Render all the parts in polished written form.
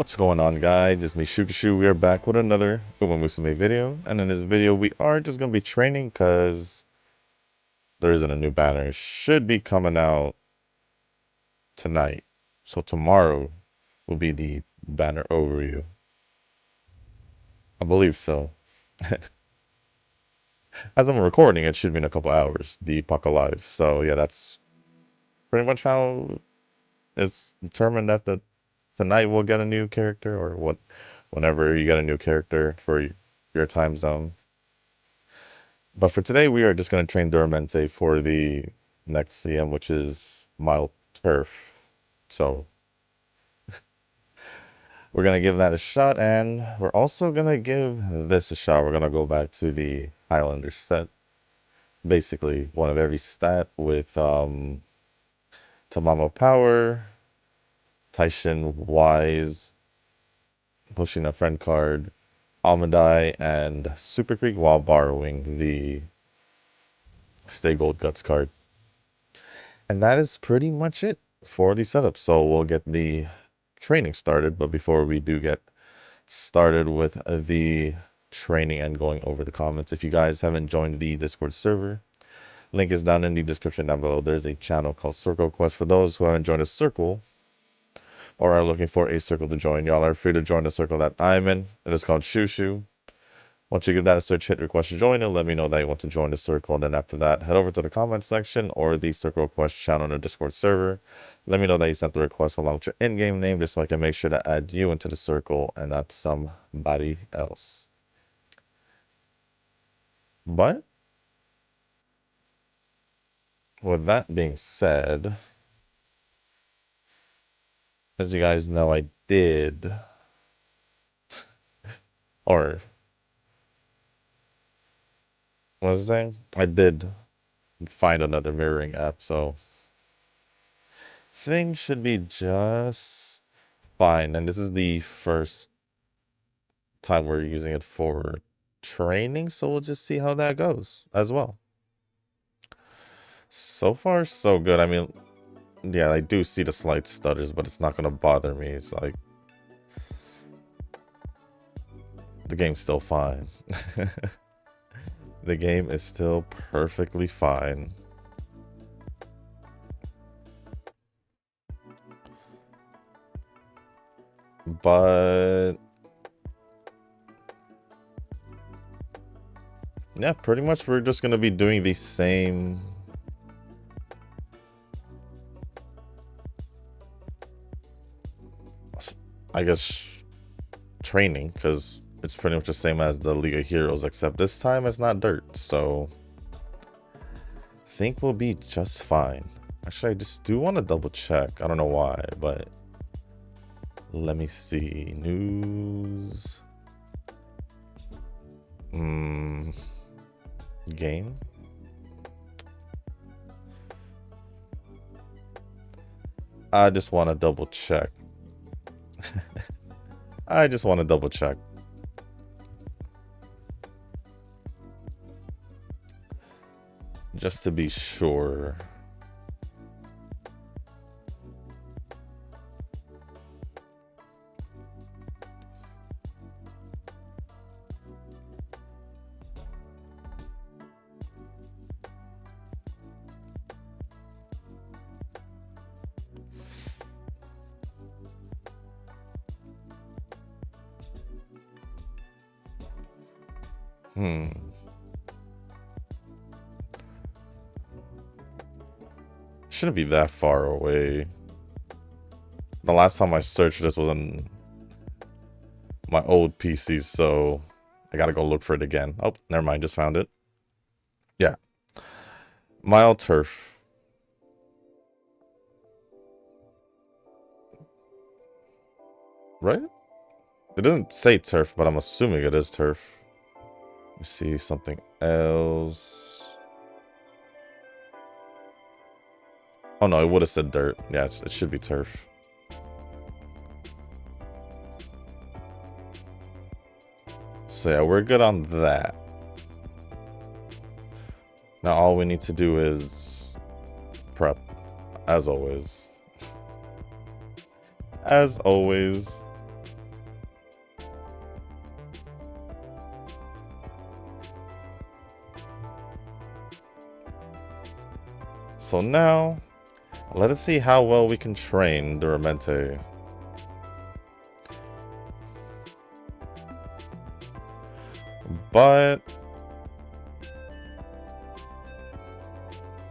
What's going on, guys? It's me, Shukashu. We are back with another umamusume video. And in this video, we are just going to be training because there isn't a new banner. It should be coming out tonight. So tomorrow will be the banner overview. I believe so. As I'm recording, it should be in a couple hours, the Puck Alive. So yeah, that's pretty much how it's determined that tonight we'll get a new character, or whenever you get a new character for your time zone. But for today, we are just going to train Duramente for the next CM, which is mild turf. So we're going to give that a shot, and we're also going to give this a shot. We're going to go back to the Highlander set. Basically, one of every stat with Tamamo Power, Taishin Wise, pushing a friend card, Almondai, and Super Creek while borrowing the Stay Gold Guts card. And that is pretty much it for the setup. So we'll get the training started. But before we do get started with the training and going over the comments, if you guys haven't joined the Discord server, link is down in the description down below. There's a channel called Circle Quest for those who haven't joined a circle or are looking for a circle to join. Y'all are free to join the circle that I'm in. It is called Shushu. Once you give that a search, hit request to join, and let me know that you want to join the circle. And then after that, head over to the comment section or the circle request channel on the Discord server. Let me know that you sent the request along with your in-game name, just so I can make sure to add you into the circle and not somebody else. But with that being said, as you guys know, I did, or what was I saying? I did find another mirroring app, so things should be just fine. And this is the first time we're using it for training, so we'll just see how that goes as well. So far, so good. I mean, yeah, I do see the slight stutters, but it's not gonna bother me. It's like the game's still fine. The game is still perfectly fine. But yeah, pretty much we're just gonna be doing the same I guess training, because it's pretty much the same as the League of Heroes, except this time it's not dirt, so I think we'll be just fine. Actually, I just do want to double check. I don't know why, but let me see. News. Game. I just want to double check. I just want to double check. Just to be sure. Shouldn't be that far away. The last time I searched this was on my old PC, so I gotta go look for it again. Oh, never mind, just found it. Yeah. Mild turf. Right? It doesn't say turf, but I'm assuming it is turf. Let me see something else. Oh no, it would have said dirt. Yeah, it should be turf. So yeah, we're good on that. Now all we need to do is prep, as always. As always. So now, let us see how well we can train Duramente. But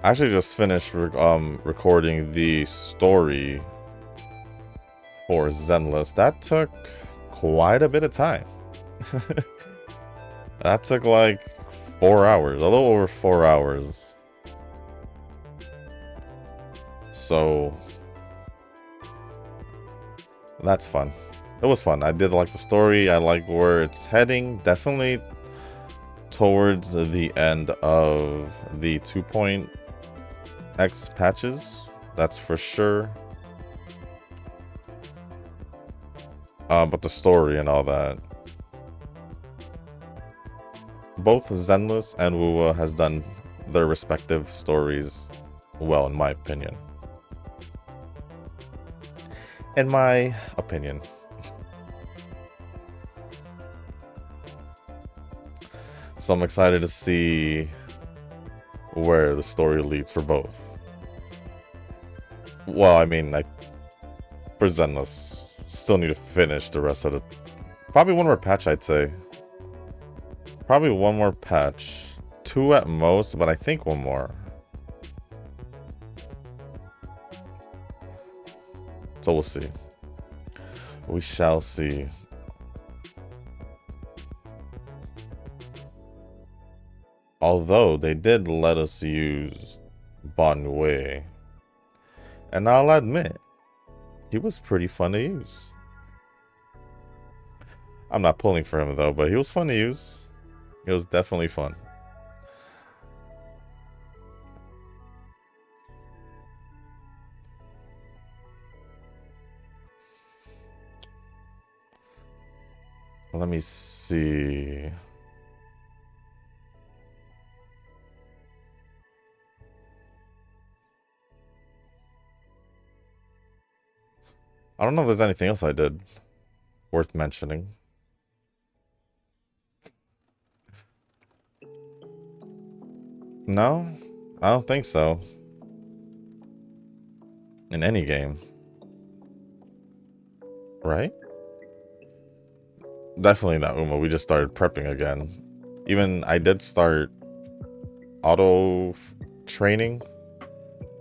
I actually just finished recording the story for Zenless. That took quite a bit of time. That took like 4 hours, a little over 4 hours. So that's fun. It was fun. I did like the story. I like where it's heading. Definitely towards the end of the 2.x patches. That's for sure. But the story and all that. Both Zenless and Wuwa has done their respective stories well, in my opinion. In my opinion. So I'm excited to see where the story leads for both. Well, I mean, like, for Zenless, still need to finish the rest of the... Probably one more patch, I'd say. Probably one more patch. 2 at most, but I think one more. So we'll see. We shall see. Although they did let us use Bonway. And I'll admit, he was pretty fun to use. I'm not pulling for him though, but he was fun to use. It was definitely fun. Let me see. I don't know if there's anything else I did worth mentioning. No, I don't think so. In any game. Right? Definitely not Uma. We just started prepping again. Even I did start auto training,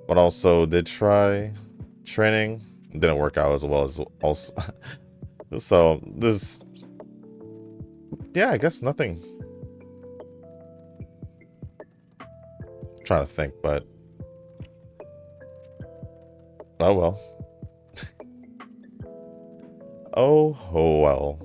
but also did try training. Didn't work out as well as also. So this, yeah, I guess nothing. I'm trying to think, but oh well. Oh well.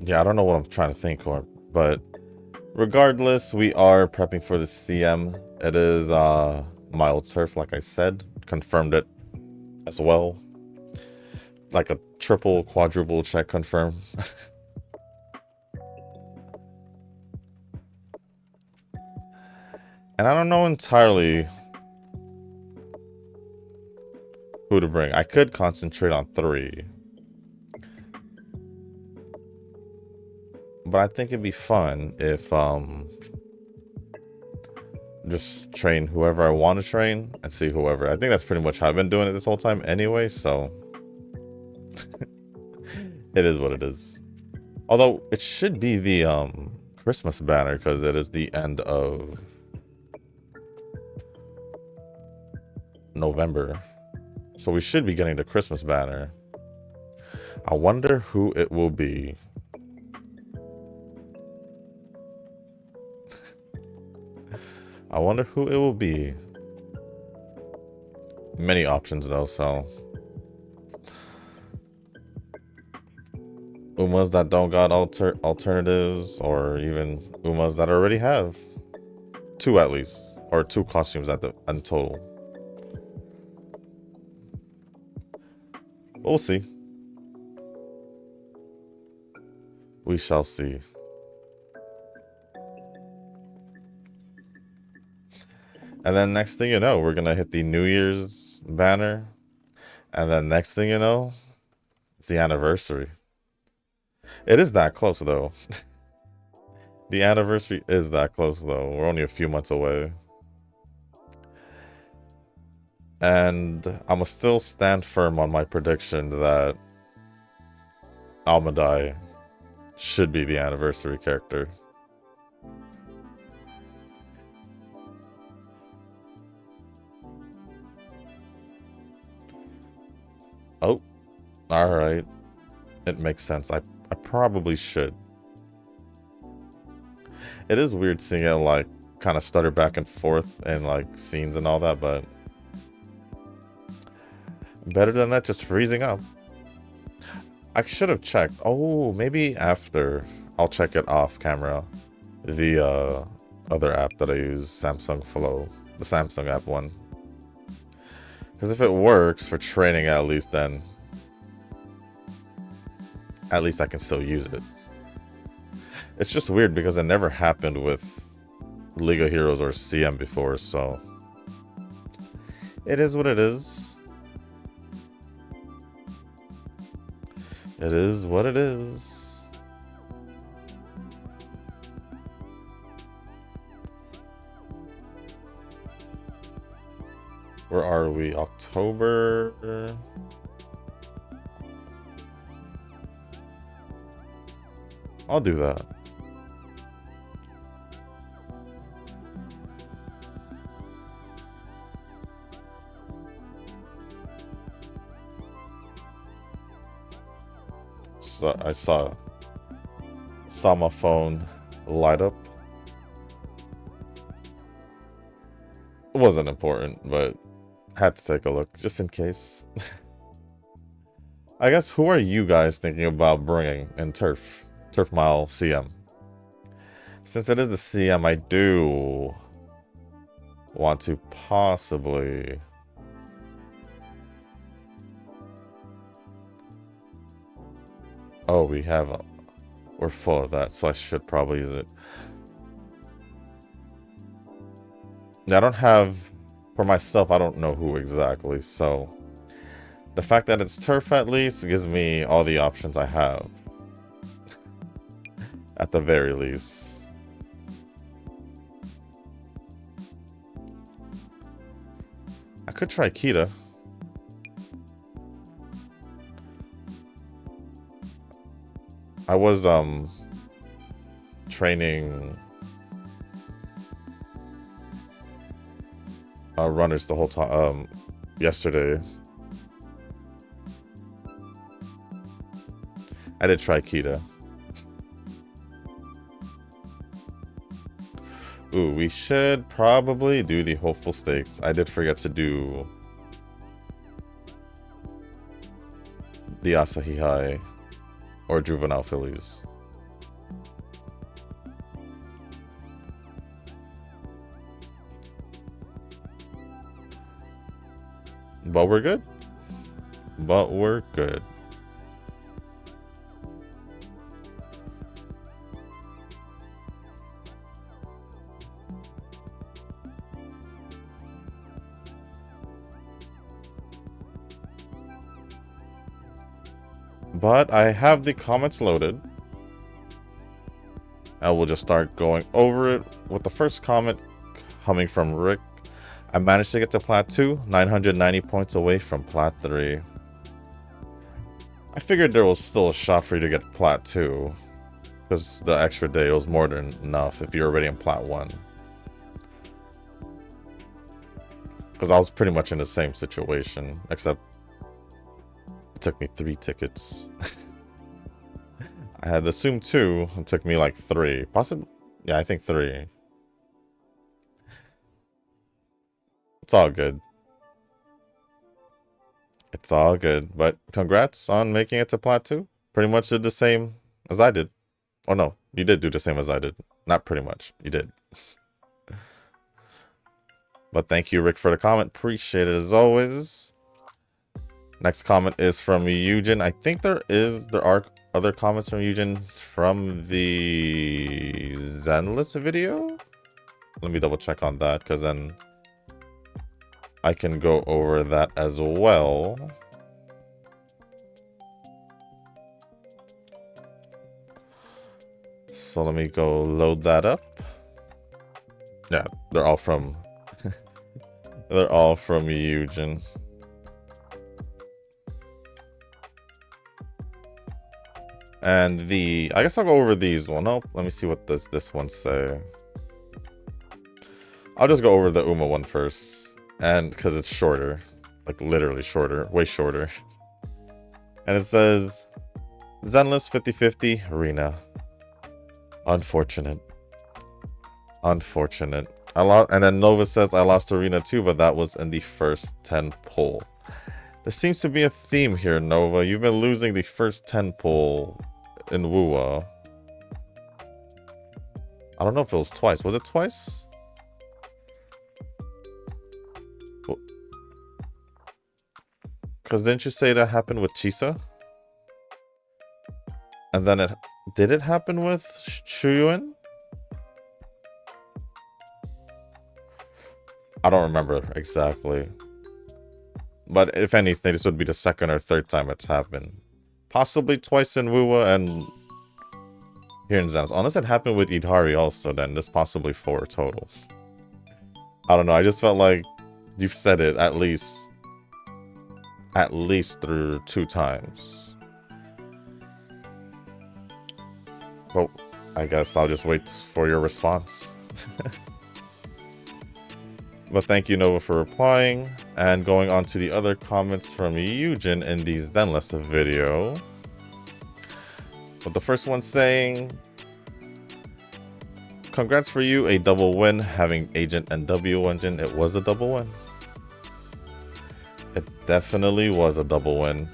Yeah, I don't know what I'm trying to think or, but regardless, we are prepping for the CM. It is mild turf, like I said. Confirmed it as well. Like a triple, quadruple check confirm. And I don't know entirely who to bring. I could concentrate on 3. But I think it'd be fun if just train whoever I want to train and see whoever. I think that's pretty much how I've been doing it this whole time anyway, so it is what it is. Although it should be the Christmas banner because it is the end of November. So we should be getting the Christmas banner. I wonder who it will be. I wonder who it will be. Many options though, so. Umas that don't got alternatives, or even Umas that already have 2 at least, or 2 costumes in total. We'll see. We shall see. And then next thing you know, we're gonna hit the New Year's banner. And then next thing you know, it's the anniversary. It is that close though. The anniversary is that close though. We're only a few months away. And I'ma still stand firm on my prediction that Amadai should be the anniversary character. Oh, alright. It makes sense. I probably should. It is weird seeing it like kind of stutter back and forth in like scenes and all that, but better than that, just freezing up. I should have checked. Oh, maybe after. I'll check it off camera. The other app that I use, Samsung Flow. The Samsung app one. Because if it works for training at least, then at least I can still use it. It's just weird because it never happened with League of Heroes or CM before, so it is what it is. It is what it is. Where are we? October? I'll do that. So I saw my phone light up. It wasn't important, but had to take a look just in case. I guess, who are you guys thinking about bringing in Turf Mile CM? Since it is the CM, I do want to possibly oh, we're full of that, so I should probably use it. Now, I don't have, for myself, I don't know who exactly, so the fact that it's Turf at least gives me all the options I have. At the very least. I could try Kita. I was training runners the whole time yesterday. I did try Kita. Ooh, we should probably do the hopeful stakes. I did forget to do the Asahi High or Juvenile Fillies. But we're good. But we're good. But I have the comments loaded. I will just start going over it with the first comment coming from Rick. I managed to get to Plat 2, 990 points away from Plat 3. I figured there was still a shot for you to get Plat 2, because the extra day was more than enough if you're already in Plat 1. Because I was pretty much in the same situation, except it took me 3 tickets. I had assumed 2, it took me like 3. Possibly, yeah, I think 3. It's all good. It's all good, but congrats on making it to Plat 2. Pretty much did the same as I did. Oh no, you did do the same as I did. Not pretty much, you did. But thank you, Rick, for the comment. Appreciate it as always. Next comment is from Eugen. I think there are other comments from Eugen from the Zenless video. Let me double check on that, because then I can go over that as well. So let me go load that up. Yeah, they're all from they're all from Eugen. And I guess I'll go over these one. Oh, let me see what does this one say. I'll just go over the Uma one first. And because it's shorter. Like literally shorter. Way shorter. And it says Zenless 50-50 Arena. Unfortunate. Unfortunate. I lost, and then Nova says I lost Arena too, but that was in the first 10 pull. There seems to be a theme here, Nova. You've been losing the first 10 pull in Wua. I don't know if it was twice. Was it twice? Because didn't you say that happened with Chisa? And then did it happen with Shuyuin? I don't remember exactly. But if anything, this would be the second or third time it's happened. Possibly twice in Wua and here in Zenless. Unless it happened with Idari also, then there's possibly 4 total. I don't know, I just felt like you've said it at least through 2 times. Well, I guess I'll just wait for your response. But thank you, Nova, for replying. And going on to the other comments from Eugen in the Zenless video. But the first one saying, congrats for you, a double win. Having Agent and W Engine, it was a double win. It definitely was a double win.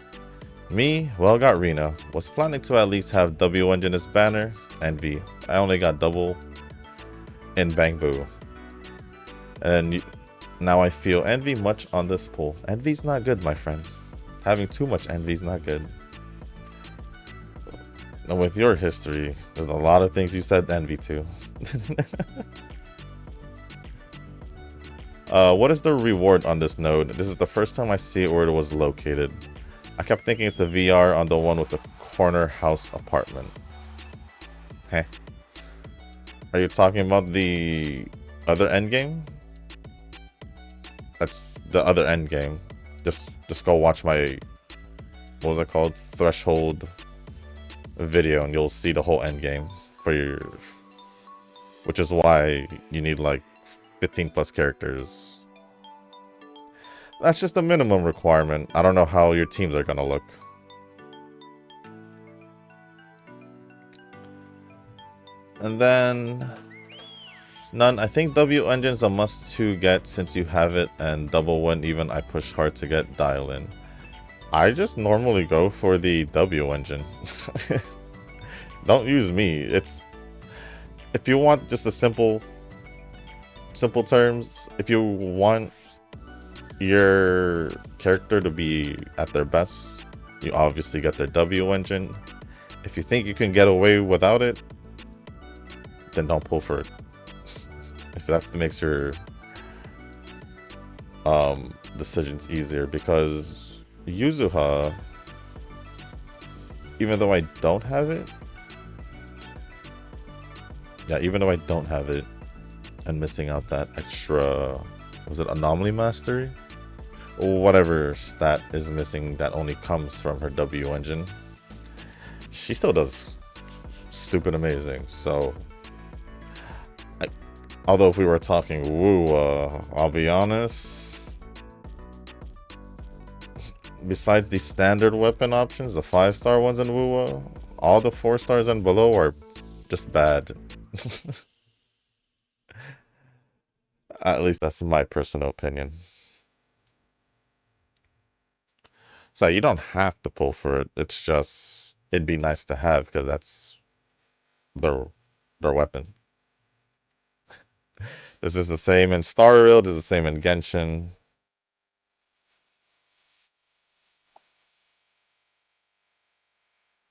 Me, well, got Rena. Was planning to at least have W Engine as banner. Envy, I only got double in Bang Boo. And now I feel envy much on this pull. Envy's not good, my friend. Having too much envy's not good. And with your history, there's a lot of things you said envy to. What is the reward on this node? This is the first time I see it where it was located. I kept thinking it's the VR on the one with the corner house apartment. Heh. Are you talking about the other endgame? That's the other endgame. Just go watch my, what was it called? Threshold video and you'll see the whole endgame for your, which is why you need like 15 plus characters. That's just a minimum requirement. I don't know how your teams are gonna look. And then none. I think W Engine's a must to get since you have it, and double win even I push hard to get dial in. I just normally go for the W Engine. Don't use me. It's, if you want just a simple terms, if you want your character to be at their best, you obviously get their W Engine. If you think you can get away without it, then don't pull for it. If that's what makes your decisions easier, because Yuzuha, even though I don't have it, and missing out that extra, was it Anomaly Mastery? Or whatever stat is missing that only comes from her W Engine, she still does stupid amazing. So although if we were talking woo, I'll be honest, besides the standard weapon options, the 5-star ones in Woo, all the 4 stars and below are just bad. At least that's my personal opinion. So you don't have to pull for it. It's just, it'd be nice to have because that's their weapon. This is the same in Star Rail, this is the same in Genshin.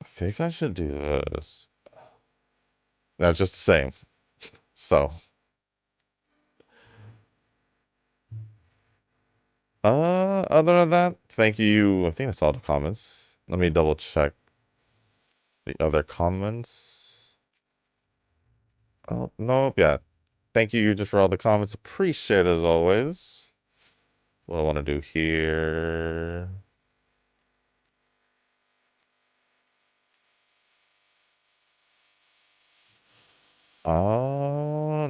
I think I should do this. No, just the same. So. Other than that, thank you. I think that's all the comments. Let me double check the other comments. Oh, no, yeah. Thank you, Eugene, for all the comments. Appreciate it as always. What I want to do here.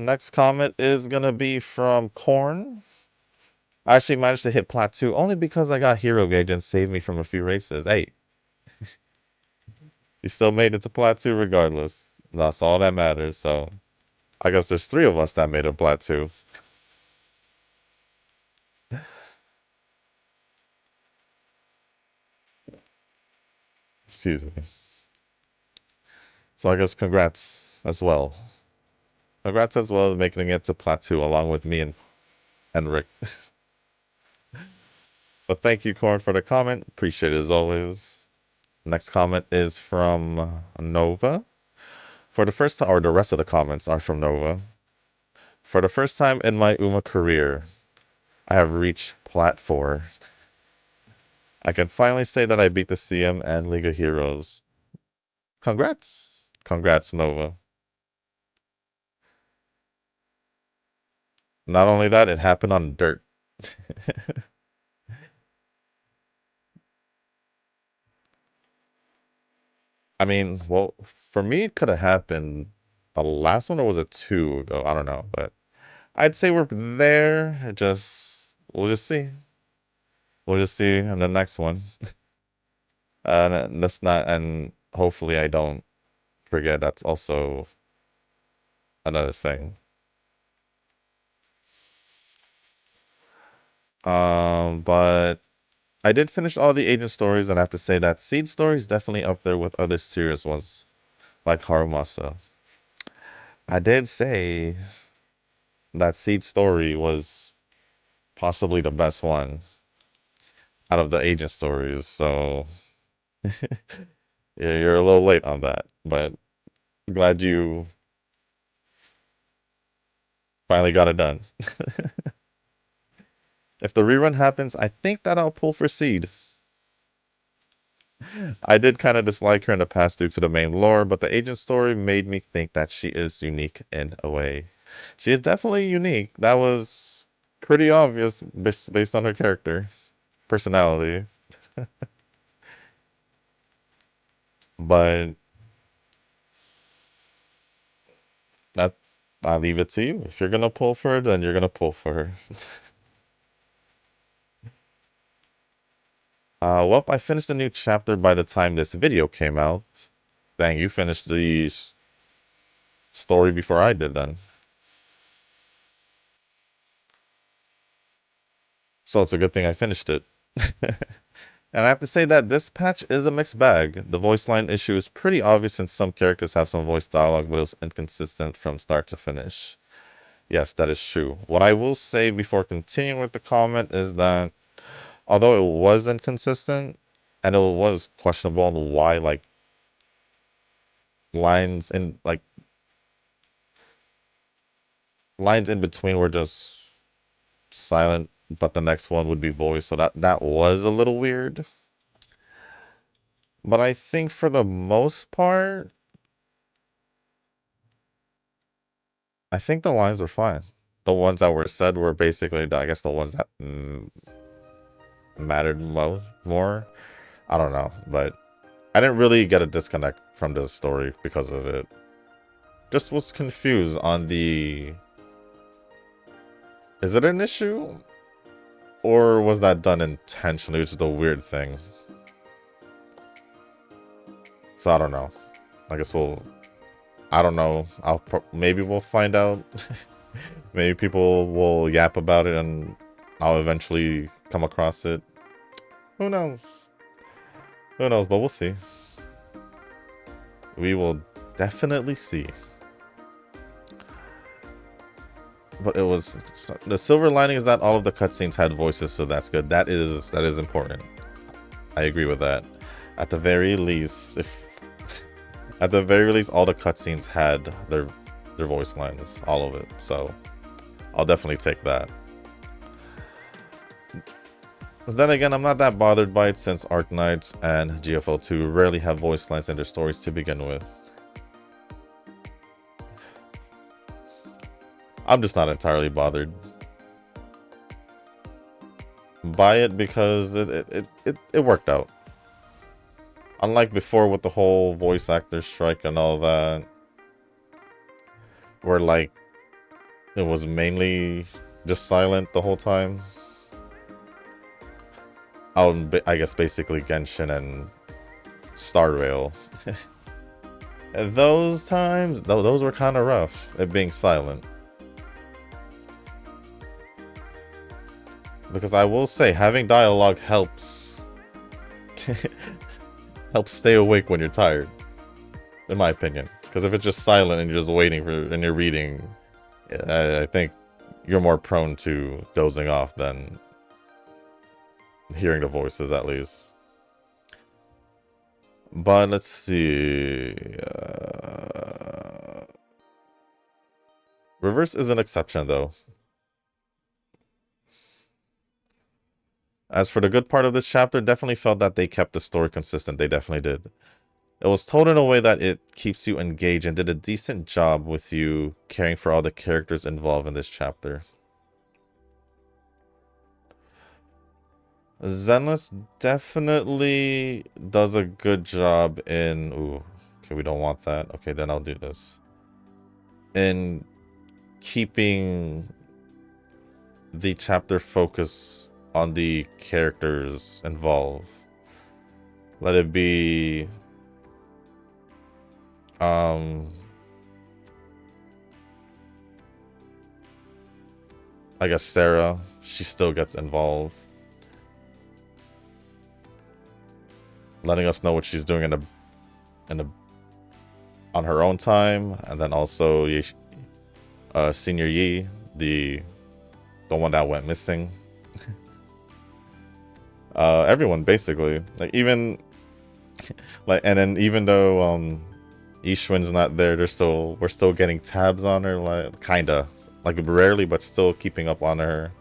Next comment is gonna be from Corn. I actually managed to hit Plateau only because I got Hero Gauge and saved me from a few races. Hey, you still made it to Plateau regardless. That's all that matters, so I guess there's 3 of us that made it Plateau. Excuse me. So I guess congrats as well. Congrats as well making it to Plateau along with me and Rick. But thank you, Corn, for the comment. Appreciate it as always. Next comment is from Nova. For the first time, or the rest of the comments are from Nova. For the first time in my Uma career, I have reached Plat 4. I can finally say that I beat the CM and League of Heroes. Congrats. Congrats, Nova. Not only that, it happened on dirt. I mean, well, for me, it could have happened the last one, or was it 2 ago? I don't know, but I'd say we're there. We'll just see. We'll just see in the next one. And hopefully I don't forget that's also another thing. But I did finish all the agent stories, and I have to say that Seed story is definitely up there with other serious ones, like Harumasa. I did say that Seed story was possibly the best one out of the agent stories, so yeah, you're a little late on that, but glad you finally got it done. If the rerun happens, I think that I'll pull for Seed. I did kind of dislike her in the past due to the main lore, but the agent story made me think that she is unique in a way. She is definitely unique. That was pretty obvious based on her character, personality. But that I leave it to you. If you're gonna pull for her, then you're gonna pull for her. Well, I finished a new chapter by the time this video came out. Dang, you finished the story before I did then. So it's a good thing I finished it. And I have to say that this patch is a mixed bag. The voice line issue is pretty obvious since some characters have some voice dialogue, but it's inconsistent from start to finish. Yes, that is true. What I will say before continuing with the comment is that although it was inconsistent and it was questionable on why lines in like lines in between were just silent, but the next one would be voice, so that was a little weird. But I think for the most part, I think the lines were fine. The ones that were said were basically, I guess, the ones that mattered more. I don't know, but I didn't really get a disconnect from the story because of it. Just was confused on the... Is it an issue? Or was that done intentionally, which is the weird thing. So I don't know. I guess I don't know. Maybe we'll find out. Maybe people will yap about it and I'll eventually come across it. Who knows? Who knows, but we'll see. We will definitely see. But it was... The silver lining is that all of the cutscenes had voices, so that's good. That is important. I agree with that. At the very least, at the very least, all the cutscenes had their voice lines, all of it. So I'll definitely take that. But then again, I'm not that bothered by it since Arknights and GFL2 rarely have voice lines in their stories to begin with. I'm just not entirely bothered by it because it worked out. Unlike before with the whole voice actor strike and all that, where like it was mainly just silent the whole time. I guess basically Genshin and Star Rail. And those times, those were kind of rough, it being silent. Because I will say, having dialogue helps helps stay awake when you're tired, in my opinion. Because if it's just silent and you're just waiting for and you're reading, I think you're more prone to dozing off than hearing the voices, at least. But let's see. Reverse is an exception, though. As for the good part of this chapter, definitely felt that they kept the story consistent. They definitely did. It was told in a way that it keeps you engaged and did a decent job with you caring for all the characters involved in this chapter. Zenless definitely does a good job in... Ooh, okay, we don't want that. Okay, then I'll do this. In keeping the chapter focused on the characters involved. Let it be... I guess Sarah, she still gets involved. Letting us know what she's doing on her own time, and then also Senior Yi, the one that went missing. Everyone basically, like even like, and then even though Ishwin's not there, we're still getting tabs on her, like kinda, like rarely, but still keeping up on her.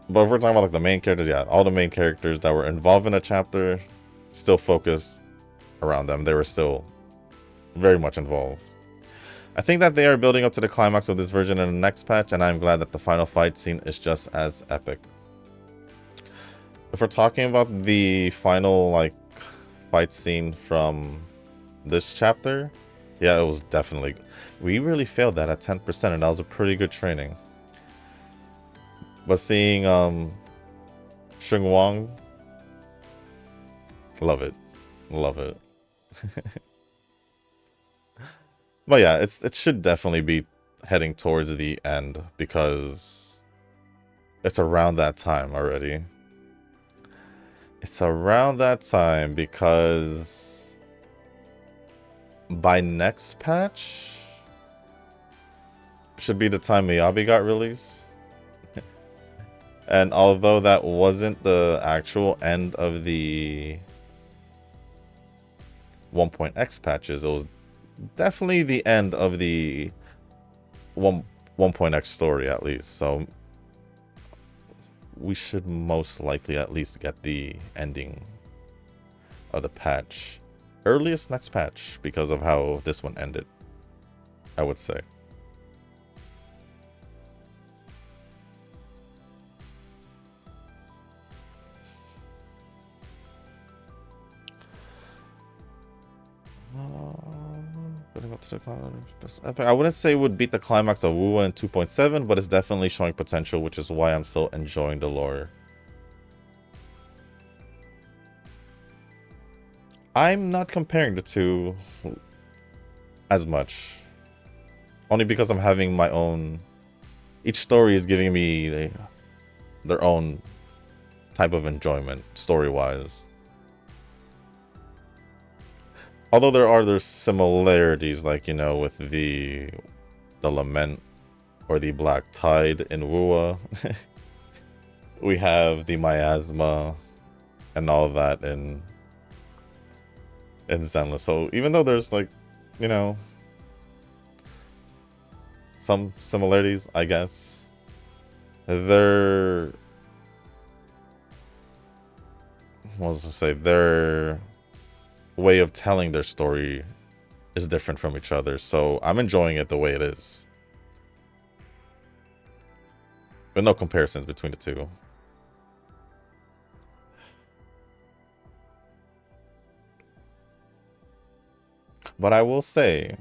But if we're talking about like the main characters, yeah, all the main characters that were involved in a chapter still focused around them. They were still very much involved. I think that they are building up to the climax of this version in the next patch, and I'm glad that the final fight scene is just as epic. If we're talking about the final like fight scene from this chapter, yeah, it was definitely... We really failed that at 10%, and that was a pretty good training. But seeing Sheng Wang, love it. Love it. But yeah, it should definitely be heading towards the end because it's around that time already. It's around that time because by next patch should be the time Miyabi got released. And although that wasn't the actual end of the 1.x patches, it was definitely the end of the 1.x story, at least. So we should most likely at least get the ending of the patch. Earliest next patch because of how this one ended, I would say. I wouldn't say it would beat the climax of Wuwa in 2.7, but it's definitely showing potential, which is why I'm still enjoying the lore. I'm not comparing the two as much. Only because I'm having my own... Each story is giving me their own type of enjoyment, story-wise. Although there's similarities, like, you know, with the Lament or the Black Tide in Wuwa. We have the miasma and all that in Zenless. So even though there's, like, you know, some similarities, I guess, their way of telling their story is different from each other. So I'm enjoying it the way it is. But no comparisons between the two. But I will say,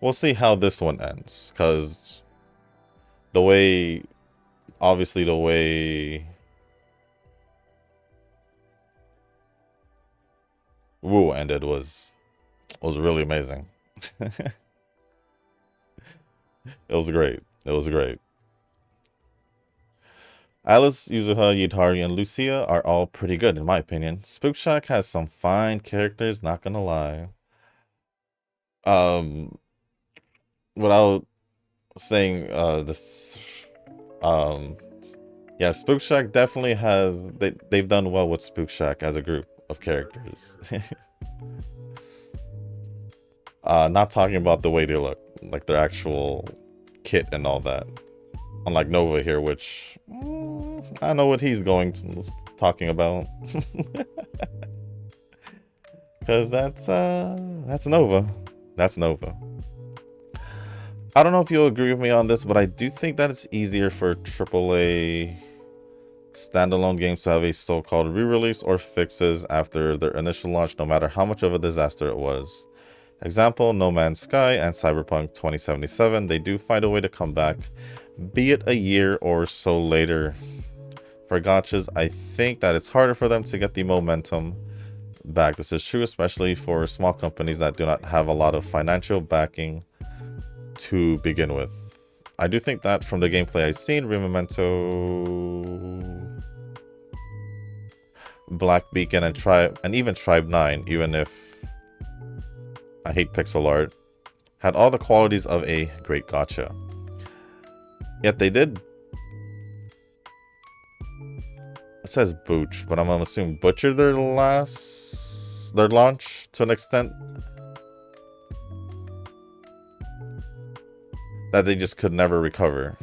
we'll see how this one ends. Because the way, obviously the way Woo ended was really amazing. It was great. It was great. Alice, Yuzuha, Yidhari, and Lucia are all pretty good in my opinion. Spook Shack has some fine characters, not gonna lie. Without saying this, yeah, Spook Shack definitely has, they've done well with Spook Shack as a group of characters. Not talking about the way they look, like their actual kit and all that. Unlike Nova here, which I know what he's talking about. Because that's Nova. That's Nova. I don't know if you'll agree with me on this, but I do think that it's easier for AAA standalone games to have a so-called re-release or fixes after their initial launch, no matter how much of a disaster it was. Example, No Man's Sky and Cyberpunk 2077, they do find a way to come back, be it a year or so later. For gachas, I think that it's harder for them to get the momentum back. This is true especially for small companies that do not have a lot of financial backing to begin with. I do think that from the gameplay I've seen, Memento, Black Beacon, and even Tribe 9, even if I hate pixel art, had all the qualities of a great gacha. Yet they did, it says booch, but I'm gonna assume butcher their launch to an extent that they just could never recover.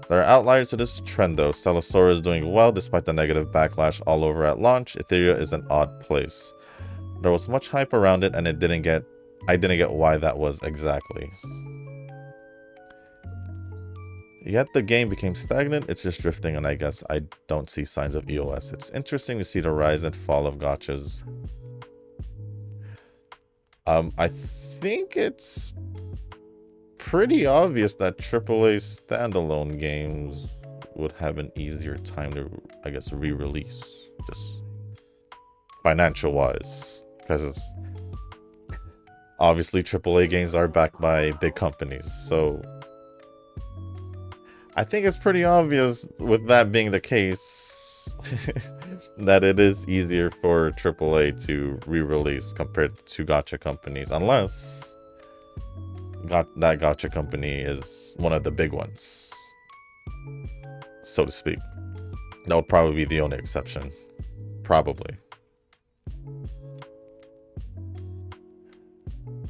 There are outliers to this trend though. Celesora is doing well despite the negative backlash all over at launch. Etheria is an odd place. There was much hype around it and I didn't get why that was exactly. Yet the game became stagnant, it's just drifting, and I guess I don't see signs of EOS. It's interesting to see the rise and fall of gachas. I think it's pretty obvious that AAA standalone games would have an easier time to, I guess, re-release, just financial-wise, because it's obviously AAA games are backed by big companies, so I think it's pretty obvious, with that being the case, that it is easier for AAA to re-release compared to gacha companies, unless that gacha company is one of the big ones, so to speak. That would probably be the only exception. Probably.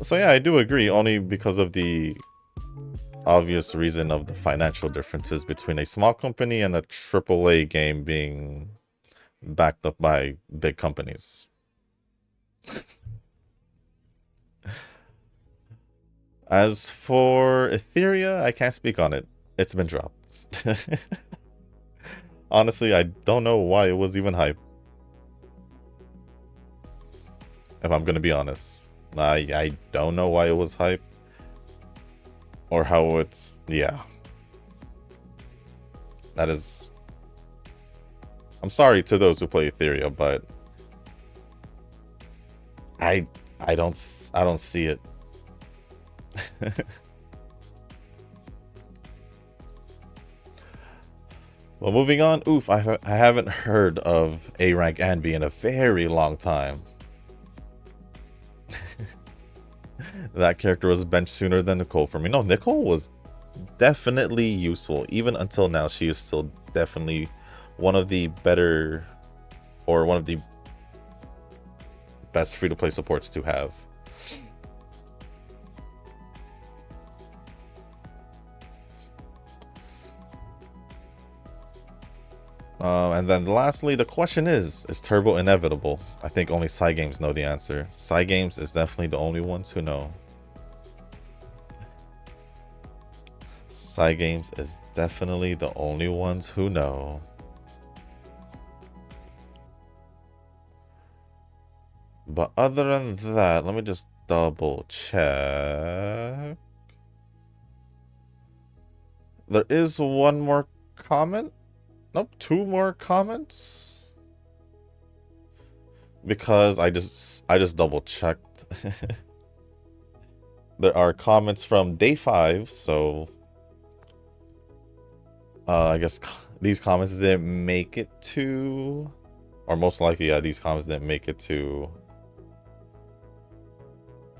So yeah, I do agree, only because of the obvious reason of the financial differences between a small company and a AAA game being backed up by big companies. As for Etheria, I can't speak on it. It's been dropped. Honestly, I don't know why it was even hype. If I'm gonna be honest. I don't know why it was hype. Or how it's... yeah. That is... I'm sorry to those who play Etheria, but... I don't see it. Well, moving on. Oof, I haven't heard of A-Rank Anby in a very long time. That character was benched sooner than Nicole for me. No, Nicole was definitely useful. Even until now, she is still definitely one of the better, or one of the best free-to-play supports to have. And then lastly, the question is Turbo inevitable? I think only Cygames know the answer. Cygames is definitely the only ones who know. Cygames is definitely the only ones who know. But other than that, let me just double check. There is one more comment. Nope, two more comments. Because I just double checked. There are comments from day 5, so I guess these comments didn't make it to, or most likely, yeah, these comments didn't make it to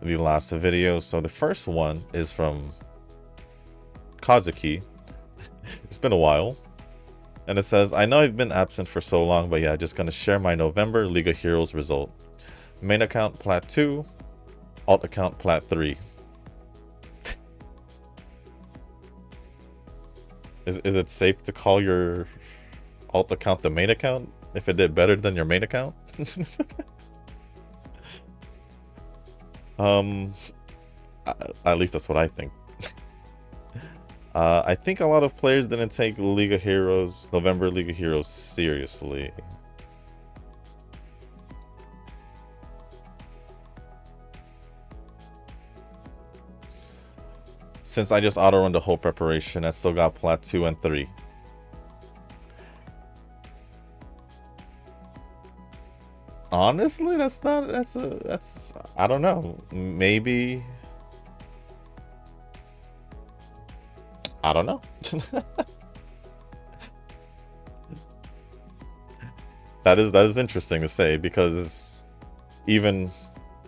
the last video. So the first one is from Kazuki. It's been a while. And it says, I know I've been absent for so long, but yeah, just gonna share my November League of Heroes result. Main account plat 2, alt account plat 3. Is it safe to call your alt account the main account if it did better than your main account? At least that's what I think. I think a lot of players didn't take League of Heroes, November League of Heroes seriously. Since I just auto-run the whole preparation, I still got plat 2 and 3. Honestly, that's I don't know. Maybe, I don't know. That is interesting to say, because even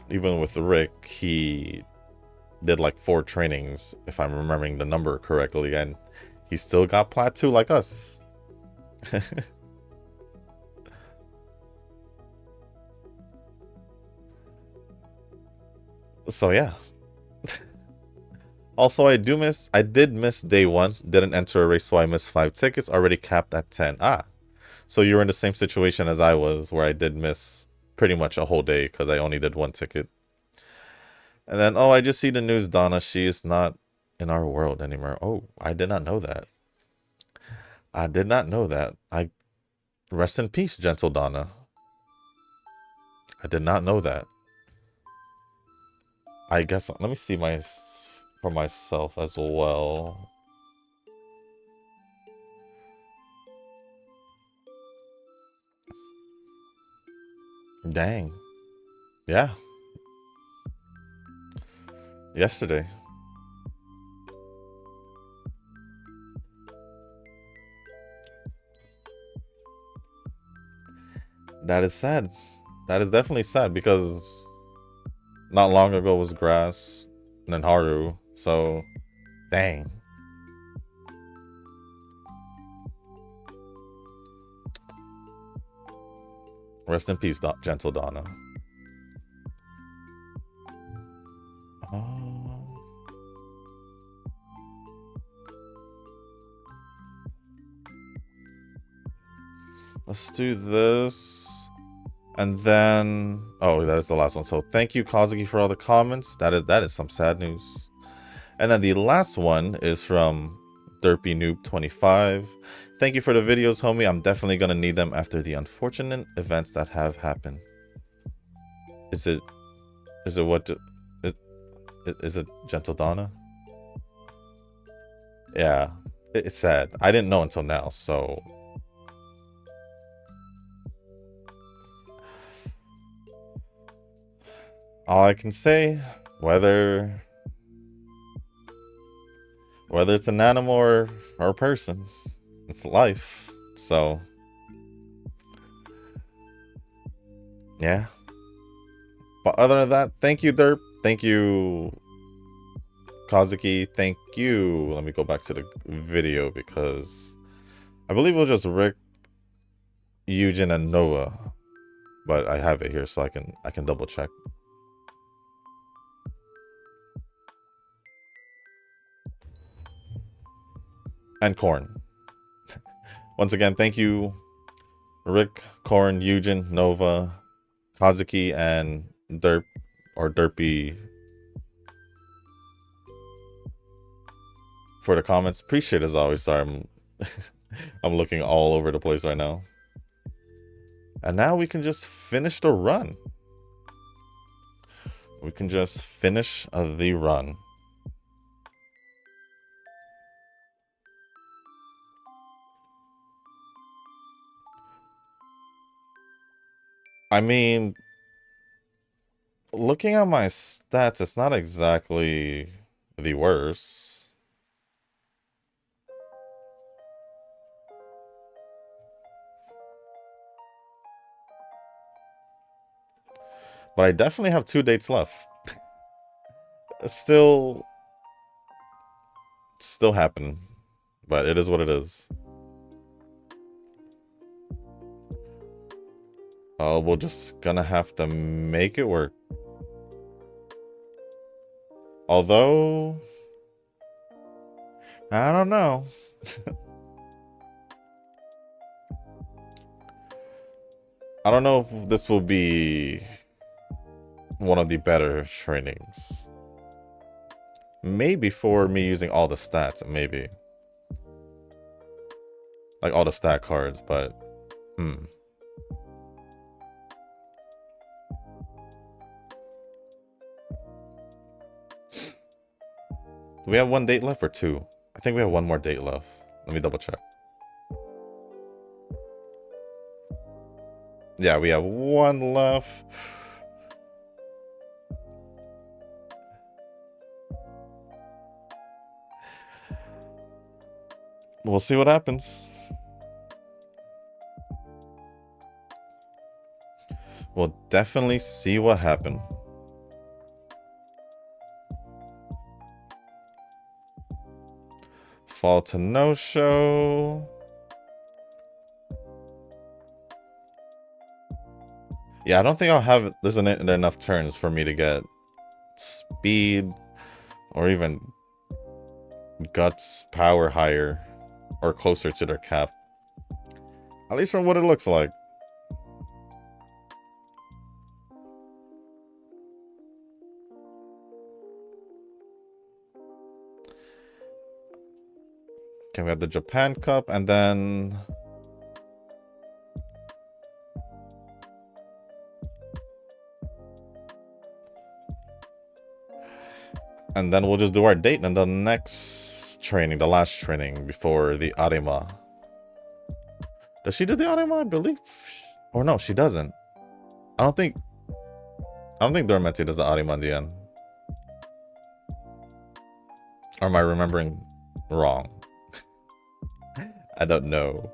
with Rick, he did like 4 trainings, if I'm remembering the number correctly, and he still got plat 2 like us. So yeah. Also, I did miss day 1. Didn't enter a race, so I missed 5 tickets. Already capped at 10. Ah, so you were in the same situation as I was, where I did miss pretty much a whole day because I only did 1 ticket. And then, oh, I just see the news, Donna. She is not in our world anymore. Oh, I did not know that. I did not know that. Rest in peace, gentle Donna. I did not know that. I guess, let me see for myself as well. Dang. Yeah. Yesterday. That is sad. That is definitely sad, because not long ago was Grass and then Haru. So, dang. Rest in peace, gentle Donna. Let's do this. And then, oh, that is the last one. So thank you, Kazuki, for all the comments. That is some sad news. And then the last one is from Derpy Noob 25. Thank you for the videos, homie. I'm definitely gonna need them after the unfortunate events that have happened. Is it Gentle Donna? Yeah, it's sad. I didn't know until now, so all I can say, whether it's an animal or a person, it's life. So yeah. But other than that, thank you, Derp. Thank you, Kazuki. Thank you. Let me go back to the video, because I believe it was just Rick, Eugen, and Nova. But I have it here, so I can double check. And Corn. Once again, thank you, Rick, Korn, Eugen, Nova, Kazuki, and Derp or Derpy for the comments. Appreciate it as always. Sorry, I'm looking all over the place right now. And now we can just finish the run. We can just finish the run. I mean, looking at my stats, it's not exactly the worst. But I definitely have 2 dates left. Still happening. But it is what it is. Oh, we're just gonna have to make it work. Although, I don't know. I don't know if this will be one of the better trainings. Maybe for me using all the stats, maybe. Like all the stat cards, but Do we have 1 date left or 2? I think we have 1 more date left. Let me double check. Yeah, we have 1 left. We'll see what happens. We'll definitely see what happens. Fall to no show. Yeah, I don't think I'll have... There's enough turns for me to get speed or even guts power higher or closer to their cap. At least from what it looks like. Okay, we have the Japan Cup and then... And then we'll just do our date in the next training, the last training before the Arima. Does she do the Arima, I believe? Or no, she doesn't. I don't think Duramente does the Arima in the end. Or am I remembering wrong? I don't know.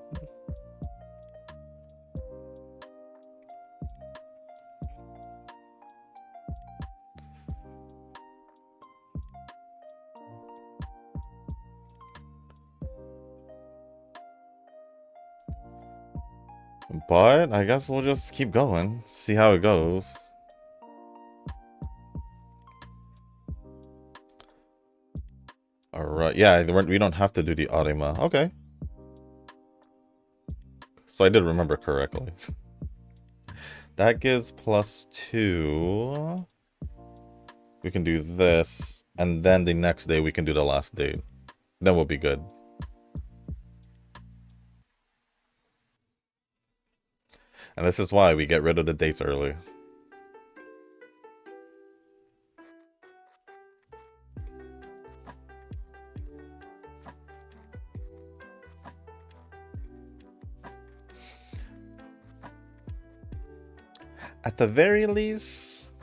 But I guess we'll just keep going, see how it goes. Alright, yeah, we don't have to do the Arima. Okay. So I did remember correctly. That gives +2. We can do this, and then the next day we can do the last date. Then we'll be good. And this is why we get rid of the dates early. At the very least,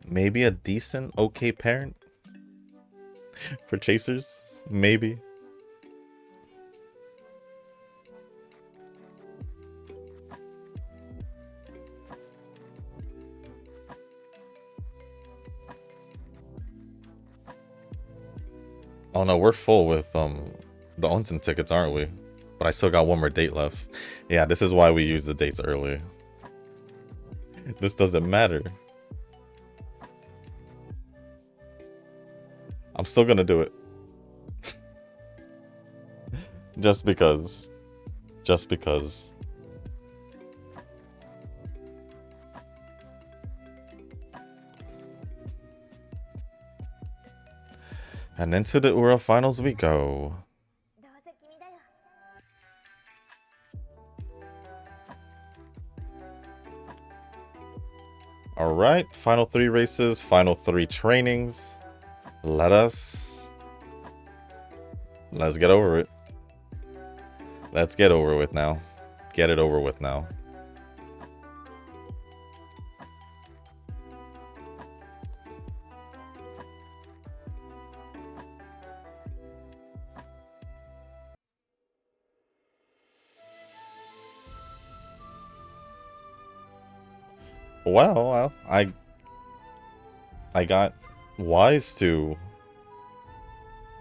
maybe a decent, okay parent for chasers, maybe. Oh no, we're full with the Onsen tickets, aren't we? But I still got 1 more date left. Yeah, this is why we use the dates early. This doesn't matter. I'm still gonna do it. Just because. And into the Ura finals we go. Alright, final 3 races, final 3 trainings. Let's get over it. Let's get over with now. Get it over with now. Well, I got wise to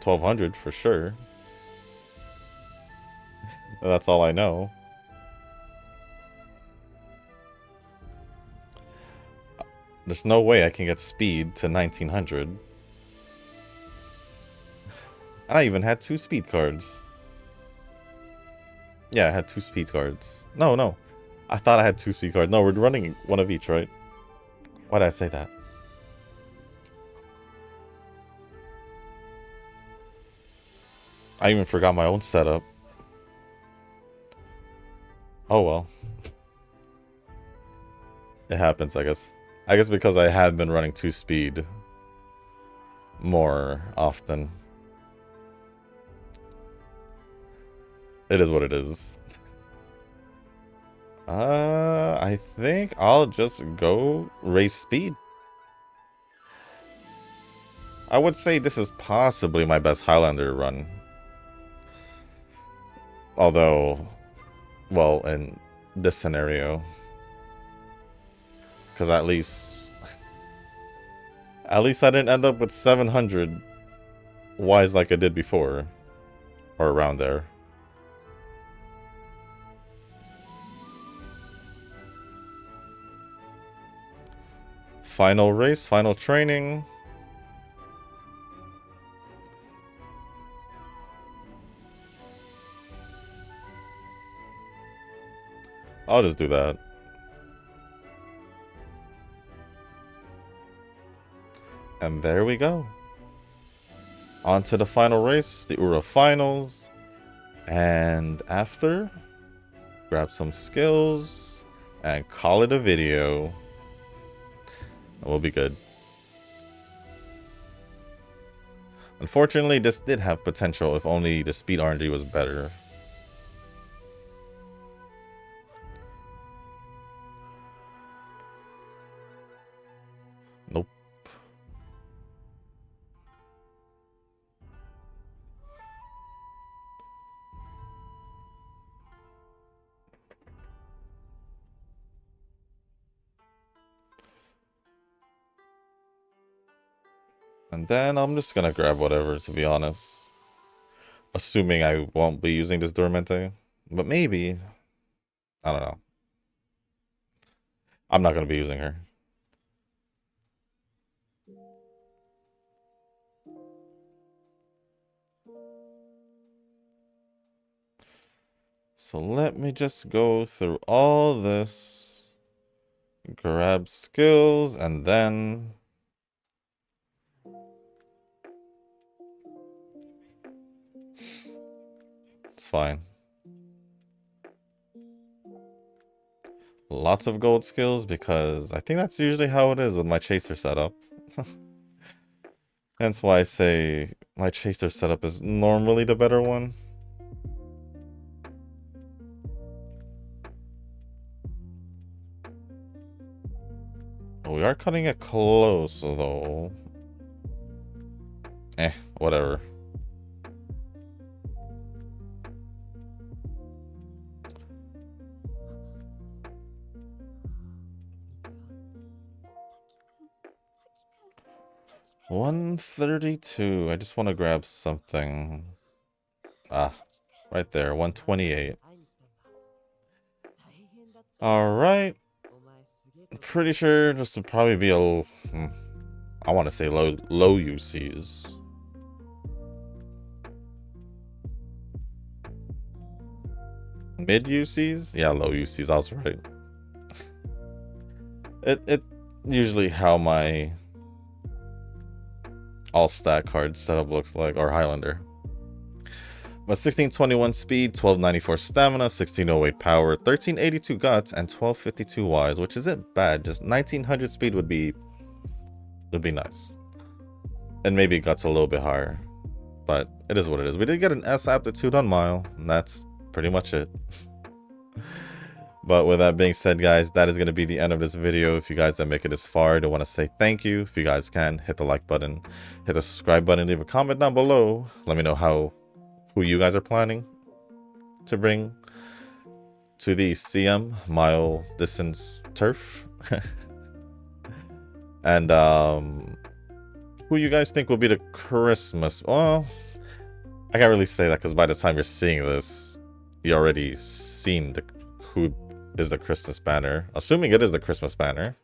1200 for sure. That's all I know. There's no way I can get speed to 1900. And I even had 2 speed cards. Yeah, I had 2 speed cards. No. I thought I had 2 speed cards. No, we're running one of each, right? Why did I say that? I even forgot my own setup. Oh well. It happens, I guess. I guess because I have been running 2 speed more often. It is what it is. I think I'll just go race speed. I would say this is possibly my best Highlander run. Although, well, in this scenario. Because at least I didn't end up with 700 wise like I did before. Or around there. Final race, final training. I'll just do that. And there we go. On to the final race, the Ura finals. And after, grab some skills and call it a video. And we'll be good. Unfortunately, this did have potential if only the speed RNG was better. Nope. And then I'm just gonna grab whatever, to be honest. Assuming I won't be using this Duramente. But maybe. I don't know. I'm not gonna be using her. So let me just go through all this. Grab skills and then... It's fine. Lots of gold skills because I think that's usually how it is with my chaser setup. Hence why I say my chaser setup is normally the better one. We are cutting it close though. Whatever. $132. I just want to grab something. Ah, right there. 128. Alright. Pretty sure this would probably be a... I want to say low UCs. Mid UCs? Yeah, low UCs. I was right. It usually how my all stat card setup looks like, or Highlander. But 1621 speed, 1294 stamina, 1608 power, 1382 guts, and 1252 wise, which isn't bad. Just 1900 speed would be nice. And maybe guts a little bit higher. But it is what it is. We did get an S aptitude on Mile, and that's pretty much it. But with that being said, guys, that is going to be the end of this video. If you guys didn't make it this far, I do want to say thank you. If you guys can, hit the like button, hit the subscribe button, leave a comment down below. Let me know who you guys are planning to bring to the CM mile distance turf. And who you guys think will be the Christmas? Well, I can't really say that because by the time you're seeing this, you already seen who is the Christmas banner, assuming it is the Christmas banner.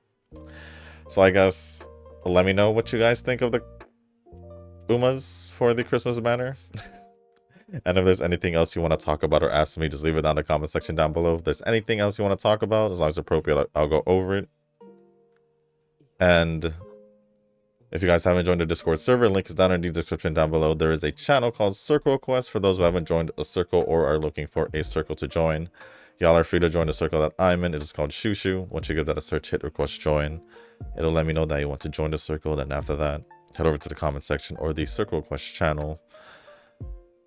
So I guess let me know what you guys think of the Umas for the Christmas banner. And if there's anything else you want to talk about or ask me, just leave it down in the comment section down below. If there's anything else you want to talk about, as long as it's appropriate, I'll go over it. And if you guys haven't joined the Discord server, link is down in the description down below. There is a channel called Circle Quest for those who haven't joined a circle or are looking for a circle to join. Y'all are free to join the circle that I'm in. It is called Shushu. Once you give that a search, hit request join. It'll let me know that you want to join the circle. Then after that, head over to the comment section or the Circle Request channel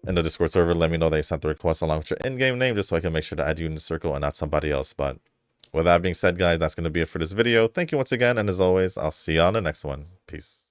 in the Discord server. Let me know that you sent the request along with your in-game name, just so I can make sure to add you in the circle and not somebody else. But with that being said, guys, that's going to be it for this video. Thank you once again. And as always, I'll see you on the next one. Peace.